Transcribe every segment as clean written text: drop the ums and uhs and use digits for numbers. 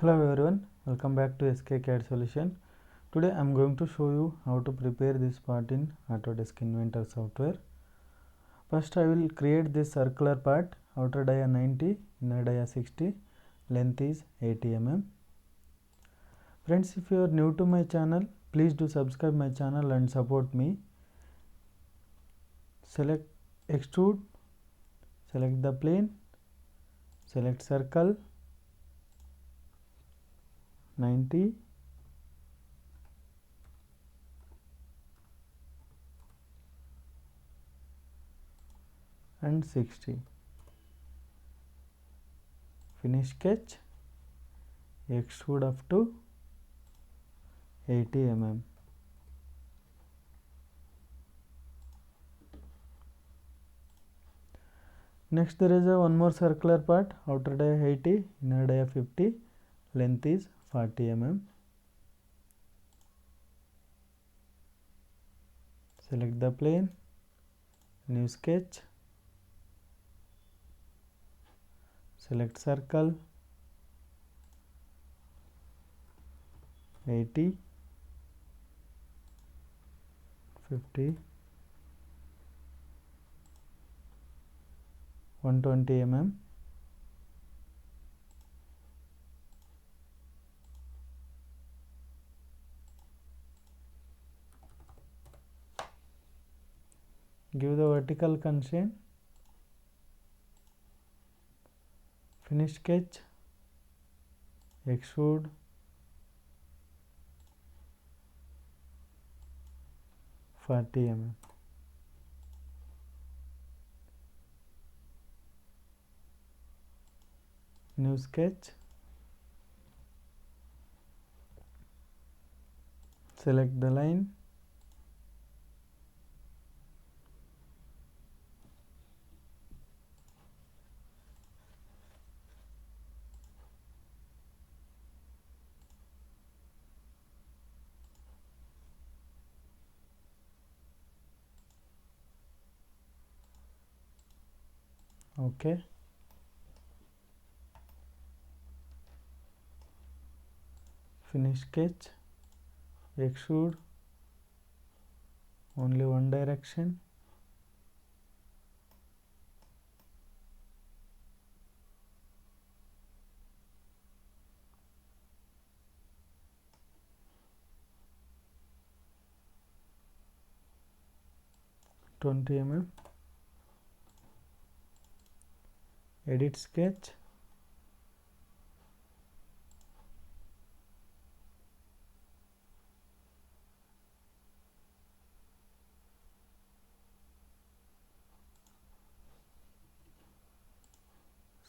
Hello everyone, welcome back to SK CAD Solution. Today I am going to show you how to prepare this part in Autodesk Inventor software. First I will create this circular part, outer dia 90, inner dia 60, length is 80 mm. Friends, if you are new to my channel, please do subscribe my channel and support me. Select extrude, select the plane, select circle 90, and 60. Finish sketch, extrude up to 80 mm. Next there is one more circular part, outer dia 80, inner dia 50, length is 40 mm. Select the plane, new sketch, select circle 80, 50, 120 mm. Give the vertical constraint, finish sketch, extrude, (40 mm). New sketch, select the line, okay. Finish sketch, extrude, only one direction, (20 mm). Edit sketch,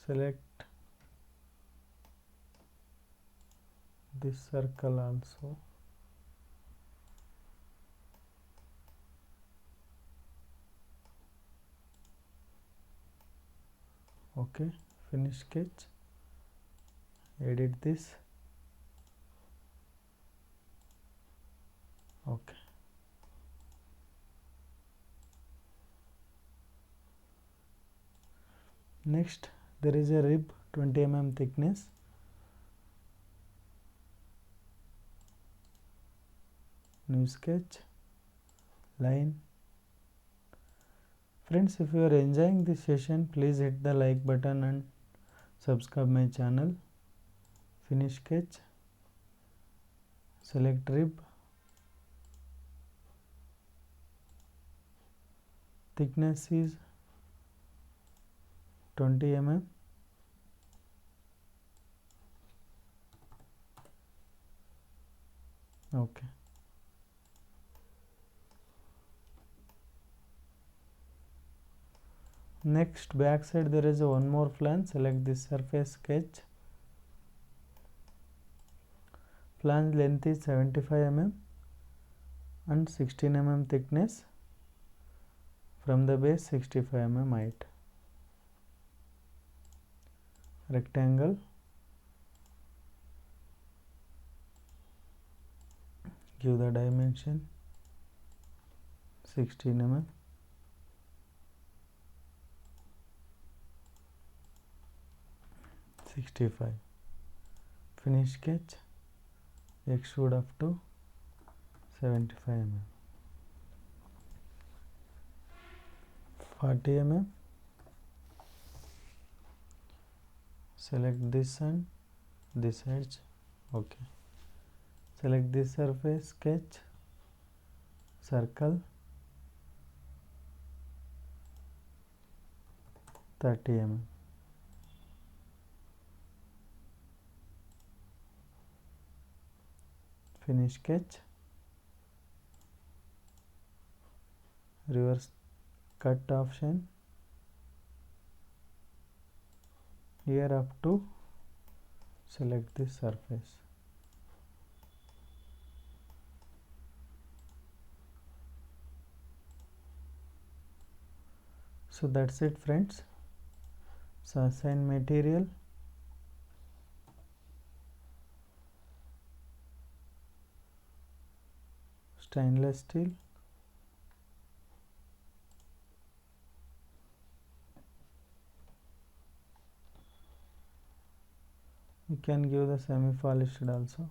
select this circle also, okay. Finish sketch, edit this, okay. Next there is a rib 20 mm thickness, new sketch, line. Friends, if you are enjoying this session, please hit the like button and subscribe my channel. Finish sketch, select rib, thickness is 20 mm, okay. Next back side there is one more flange, select this surface sketch, flange length is 75 mm and 16 mm thickness, from the base 65 mm height, rectangle, give the dimension 16 mm, (65). finish sketch, extrude up to 75 mm, 40 mm, select this and this edge, okay. Select this surface, sketch, circle, 30 mm. Finish sketch, reverse cut option, here up to select this surface. So that's it friends. So assign material, stainless steel, you can give the semi polished also.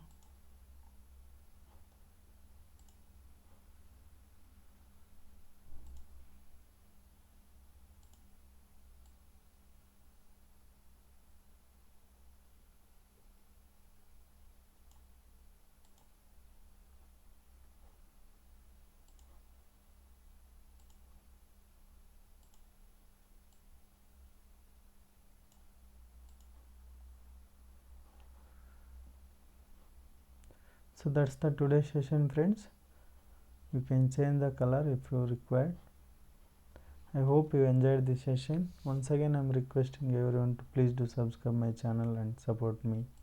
So that's the today's session friends. You can change the color if you require. I hope you enjoyed this session. Once again I am requesting everyone to please do subscribe my channel and support me.